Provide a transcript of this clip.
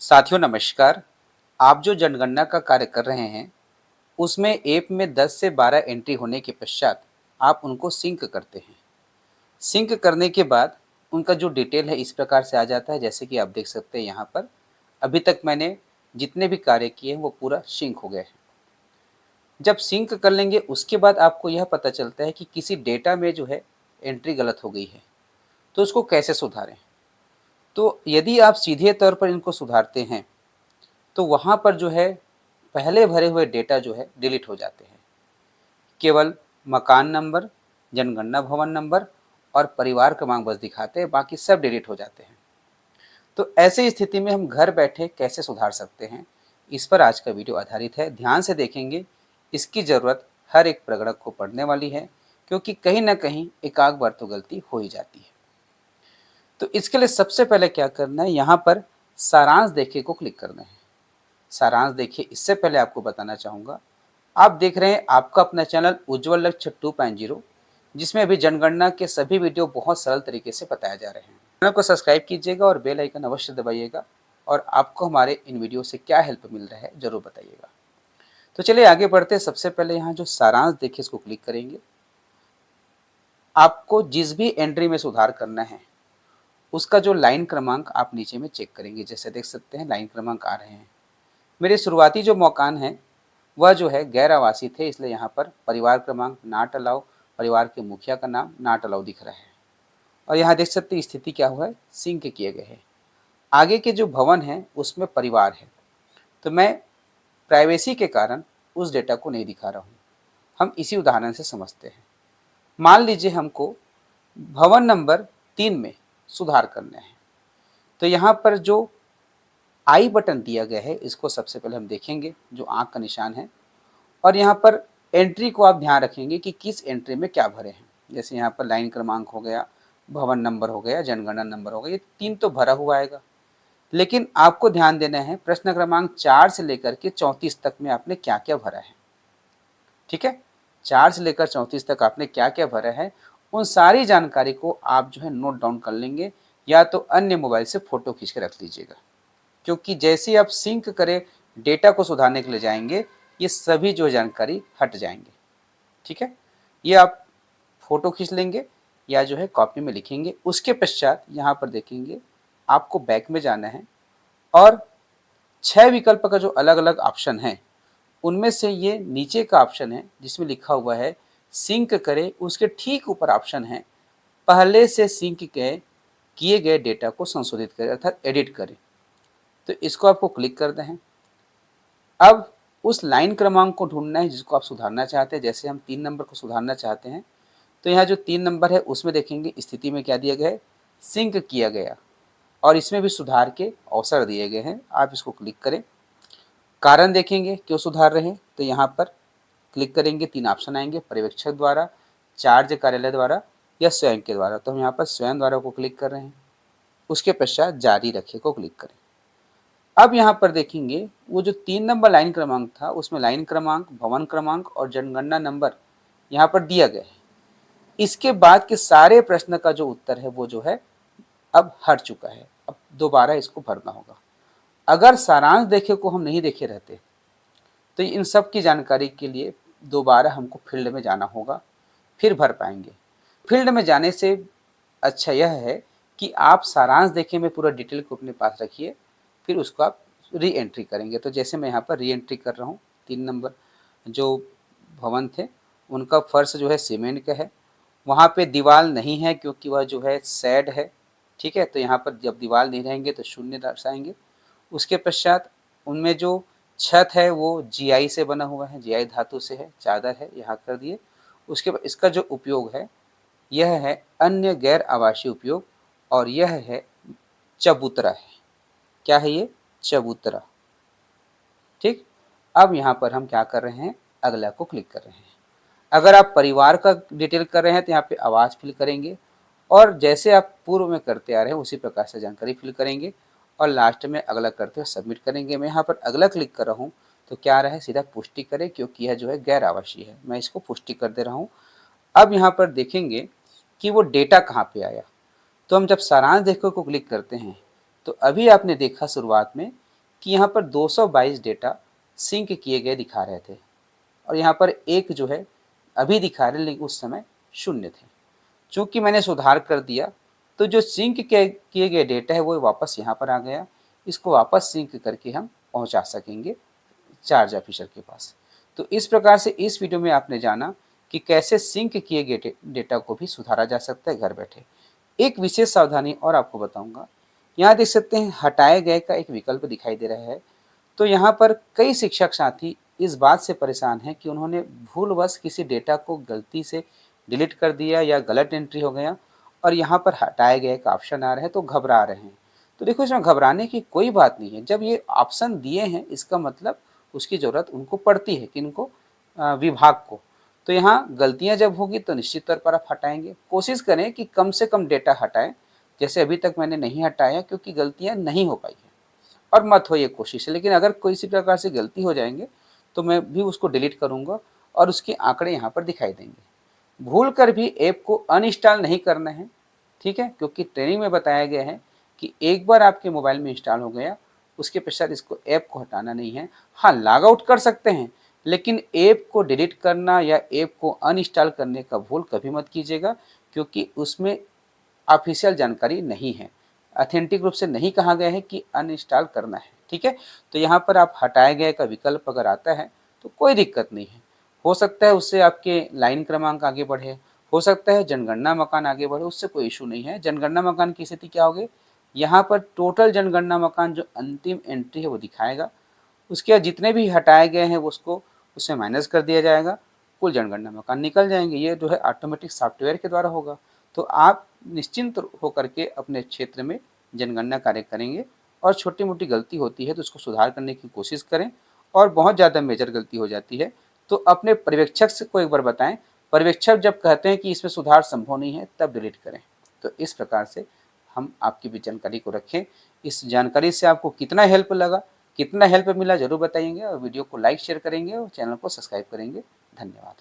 साथियों नमस्कार। आप जो जनगणना का कार्य कर रहे हैं, उसमें ऐप में 10 से 12 एंट्री होने के पश्चात आप उनको सिंक करते हैं। सिंक करने के बाद उनका जो डिटेल है इस प्रकार से आ जाता है, जैसे कि आप देख सकते हैं यहाँ पर। अभी तक मैंने जितने भी कार्य किए हैं वो पूरा सिंक हो गए हैं। जब सिंक कर लेंगे उसके बाद आपको यह पता चलता है कि किसी डेटा में जो है एंट्री गलत हो गई है, तो उसको कैसे सुधारें। तो यदि आप सीधे तौर पर इनको सुधारते हैं तो वहाँ पर जो है पहले भरे हुए डेटा जो है डिलीट हो जाते हैं। केवल मकान नंबर, जनगणना भवन नंबर और परिवार क्रमांक बस दिखाते हैं, बाकी सब डिलीट हो जाते हैं। तो ऐसी स्थिति में हम घर बैठे कैसे सुधार सकते हैं, इस पर आज का वीडियो आधारित है। ध्यान से देखेंगे, इसकी ज़रूरत हर एक प्रगणक को पड़ने वाली है, क्योंकि कहीं ना कहीं एक आध बार तो गलती हो ही जाती है। तो इसके लिए सबसे पहले क्या करना है, यहाँ पर सारांश देखे को क्लिक करना है। सारांश देखिए, इससे पहले आपको बताना चाहूँगा, आप देख रहे हैं आपका अपना चैनल उज्ज्वल लक्ष्य 2.0, जिसमें अभी जनगणना के सभी वीडियो बहुत सरल तरीके से बताए जा रहे हैं। चैनल को सब्सक्राइब कीजिएगा और बेल आइकन अवश्य दबाइएगा, और आपको हमारे इन वीडियो से क्या हेल्प मिल रहा है ज़रूर बताइएगा। तो चलिए आगे बढ़ते हैं। सबसे पहले यहाँ जो सारांश देखिए इसको क्लिक करेंगे। आपको जिस भी एंट्री में सुधार करना है उसका जो लाइन क्रमांक आप नीचे में चेक करेंगे। जैसे देख सकते हैं लाइन क्रमांक आ रहे हैं। मेरे शुरुआती जो मकान हैं वह जो है गैर आवासीय थे, इसलिए यहाँ पर परिवार क्रमांक नॉट अलाउ, परिवार के मुखिया का नाम नॉट अलाउ दिख रहा है। और यहाँ देख सकते हैं स्थिति क्या हुआ है, सिंक किए गए हैं। आगे के जो भवन है उसमें परिवार है, तो मैं प्राइवेसी के कारण उस डेटा को नहीं दिखा रहा हूँ। हम इसी उदाहरण से समझते हैं। मान लीजिए हमको भवन नंबर 3 में सुधार करना है, तो यहाँ पर जो आई बटन दिया गया है इसको सबसे पहले हम देखेंगे, जो आँख का निशान है। और यहाँ पर एंट्री को आप ध्यान रखेंगे कि किस एंट्री में क्या भरे हैं। जैसे यहाँ पर लाइन क्रमांक हो गया, भवन नंबर हो गया, जनगणना नंबर हो गया, ये 3 तो भरा हुआ आएगा। लेकिन आपको ध्यान देना है प्रश्न क्रमांक 4 से लेकर के 34 तक में आपने क्या क्या भरा है। ठीक है, 4 से लेकर 34 तक आपने क्या क्या भरा है, उन सारी जानकारी को आप जो है नोट डाउन कर लेंगे, या तो अन्य मोबाइल से फोटो खींच के रख लीजिएगा। क्योंकि जैसे ही आप सिंक करें, डेटा को सुधारने के लिए जाएंगे, ये सभी जो जानकारी हट जाएंगे। ठीक है, ये आप फोटो खींच लेंगे या जो है कॉपी में लिखेंगे। उसके पश्चात यहाँ पर देखेंगे आपको बैक में जाना है, और 6 विकल्प का जो अलग अलग ऑप्शन है उनमें से ये नीचे का ऑप्शन है जिसमें लिखा हुआ है सिंक करें, उसके ठीक ऊपर ऑप्शन है पहले से सिंक किए गए डेटा को संशोधित करें, अर्थात एडिट करें। तो इसको आपको क्लिक करना है। अब उस लाइन क्रमांक को ढूंढना है जिसको आप सुधारना चाहते हैं। जैसे हम 3 नंबर को सुधारना चाहते हैं, तो यहाँ जो 3 नंबर है उसमें देखेंगे स्थिति में क्या दिया गया है, सिंक किया गया, और इसमें भी सुधार के अवसर दिए गए हैं। आप इसको क्लिक करें। कारण देखेंगे क्यों सुधार रहे हैं, तो यहाँ पर क्लिक करेंगे, 3 ऑप्शन आएंगे, पर्यवेक्षक द्वारा, चार्ज कार्यालय द्वारा या स्वयं के द्वारा। तो हम यहाँ पर स्वयं द्वारा को क्लिक कर रहे हैं। उसके पश्चात जारी रखे को क्लिक करें। अब यहाँ पर देखेंगे वो जो 3 नंबर लाइन क्रमांक था उसमें लाइन क्रमांक, भवन क्रमांक और जनगणना नंबर यहाँ पर दिया गया है। इसके बाद के सारे प्रश्न का जो उत्तर है वो जो है अब हट चुका है। अब दोबारा इसको भरना होगा। अगर सारांश देखे को हम नहीं देखे रहते तो इन सब की जानकारी के लिए दोबारा हमको फील्ड में जाना होगा, फिर भर पाएंगे। फील्ड में जाने से अच्छा यह है कि आप सारांश देखे में पूरा डिटेल को अपने पास रखिए, फिर उसको आप री एंट्री करेंगे। तो जैसे मैं यहाँ पर री एंट्री कर रहा हूँ, 3 नंबर जो भवन थे उनका फर्श जो है सीमेंट का है, वहाँ पे दीवार नहीं है क्योंकि वह जो है शेड है। ठीक है, तो यहाँ पर जब दीवार नहीं रहेंगे तो शून्य दर्शाएंगे। उसके पश्चात उनमें जो छत है वो जीआई से बना हुआ है, जीआई धातु से है, चादर है, यहाँ कर दिए। उसके बाद इसका जो उपयोग है यह है अन्य गैर आवासीय उपयोग, और यह है चबूतरा है। क्या है ये, चबूतरा। ठीक, अब यहाँ पर हम क्या कर रहे हैं, अगला को क्लिक कर रहे हैं। अगर आप परिवार का डिटेल कर रहे हैं तो यहाँ पे आवाज़ फिल करेंगे, और जैसे आप पूर्व में करते आ रहे हैं उसी प्रकार से जानकारी फिल करेंगे, और लास्ट में अगला करते हुए सबमिट करेंगे। मैं यहाँ पर अगला क्लिक कर रहा हूँ तो क्या आ रहा है, सीधा पुष्टि करें, क्योंकि यह जो है गैर आवासीय है। मैं इसको पुष्टि कर दे रहा हूँ। अब यहाँ पर देखेंगे कि वो डेटा कहाँ पे आया। तो हम जब सारांश देखो को क्लिक करते हैं तो अभी आपने देखा शुरुआत में कि यहाँ पर 222 डेटा सिंक किए गए दिखा रहे थे और यहाँ पर एक जो है अभी दिखा रहे, लेकिन उस समय शून्य थे। चूँकि मैंने सुधार कर दिया तो जो सिंक किए गए डेटा है वो वापस यहाँ पर आ गया। इसको वापस सिंक करके हम पहुँचा सकेंगे चार्ज ऑफिसर के पास। तो इस प्रकार से इस वीडियो में आपने जाना कि कैसे सिंक किए गए डेटा को भी सुधारा जा सकता है घर बैठे। एक विशेष सावधानी और आपको बताऊंगा, यहाँ देख सकते हैं हटाए गए का एक विकल्प दिखाई दे रहा है। तो यहाँ पर कई शिक्षक साथी इस बात से परेशान हैं कि उन्होंने भूलवश किसी डेटा को गलती से डिलीट कर दिया या गलत एंट्री हो गया और यहाँ पर हटाए गए का ऑप्शन आ रहा है तो घबरा रहे हैं। तो देखो, इसमें घबराने की कोई बात नहीं है। जब ये ऑप्शन दिए हैं इसका मतलब उसकी ज़रूरत उनको पड़ती है, किनको, विभाग को। तो यहाँ गलतियाँ जब होगी तो निश्चित तौर पर आप हटाएंगे। कोशिश करें कि कम से कम डेटा हटाएं, जैसे अभी तक मैंने नहीं हटाया क्योंकि गलतियाँ नहीं हो पाई है। और मत हो ये कोशिश, लेकिन अगर किसी प्रकार से गलती हो जाएंगे तो मैं भी उसको डिलीट करूँगा और उसके आंकड़े यहाँ पर दिखाई देंगे। भूल कर भी ऐप को अनइंस्टॉल नहीं करना है, ठीक है, क्योंकि ट्रेनिंग में बताया गया है कि एक बार आपके मोबाइल में इंस्टॉल हो गया उसके पश्चात इसको ऐप को हटाना नहीं है। हाँ, लॉग आउट कर सकते हैं, लेकिन ऐप को डिलीट करना या ऐप को अनइंस्टॉल करने का भूल कभी मत कीजिएगा, क्योंकि उसमें ऑफिशियल जानकारी नहीं है, ऑथेंटिक रूप से नहीं कहा गया है कि अनइंस्टॉल करना है, ठीक है। तो यहाँ पर आप हटाए गए का विकल्प अगर आता है तो कोई दिक्कत नहीं है। हो सकता है उससे आपके लाइन क्रमांक आगे बढ़े, हो सकता है जनगणना मकान आगे बढ़े, उससे कोई इशू नहीं है। जनगणना मकान की स्थिति क्या होगी, यहाँ पर टोटल जनगणना मकान जो अंतिम एंट्री है वो दिखाएगा। उसके बाद जितने भी हटाए गए हैं उसको उससे माइनस कर दिया जाएगा, कुल जनगणना मकान निकल जाएंगे। ये जो है ऑटोमेटिक सॉफ्टवेयर के द्वारा होगा। तो आप निश्चिंत होकर के अपने क्षेत्र में जनगणना कार्य करेंगे और छोटी मोटी गलती होती है तो उसको सुधार करने की कोशिश करें, और बहुत ज़्यादा मेजर गलती हो जाती है तो अपने पर्यवेक्षक से को एक बार बताएं। पर्यवेक्षक जब कहते हैं कि इसमें सुधार संभव नहीं है तब डिलीट करें। तो इस प्रकार से हम आपकी भी जानकारी को रखें। इस जानकारी से आपको कितना हेल्प लगा, कितना हेल्प मिला ज़रूर बताइएगा, और वीडियो को लाइक शेयर करेंगे और चैनल को सब्सक्राइब करेंगे। धन्यवाद।